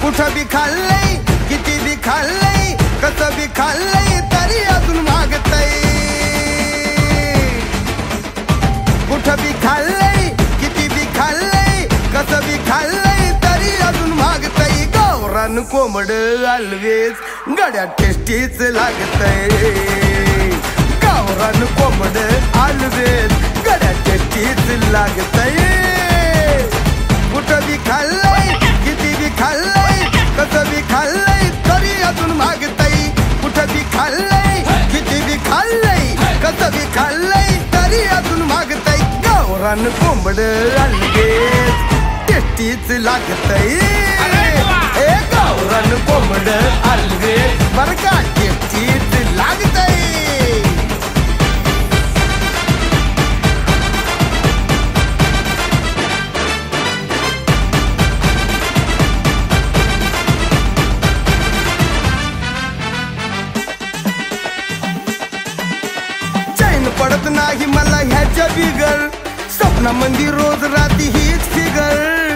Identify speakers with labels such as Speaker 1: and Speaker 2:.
Speaker 1: कुठं बी खाल्लंय किती बी खाल्लंय कसं बी खाल्लंय तरी अजून मागतय कुठं बी खाल्लंय किती बी खाल्लंय कसं बी खाल्लंय तरी अजून मागतय गावरान कोंबड always गड्यात टेस्टीच लागतय गावरान कोंबड always गड्यात टेस्टीच लागतय कुठं बी खाल्लंय किती बी खाल्लंय कसं बी खाल्लंय तरी अजून मागतय कुठं बी खाल्लंय किती बी खाल्लंय कसं बी खाल्लंय तरी अजून मागतय गावरान कोंबड always टेस्टीच लागतय गावरान कोंबड always बरं का टेस्टीच लागतय पडत नाही मला ह्याच्या बिगर स्वप्नामंदी रोज राती हीच फिगर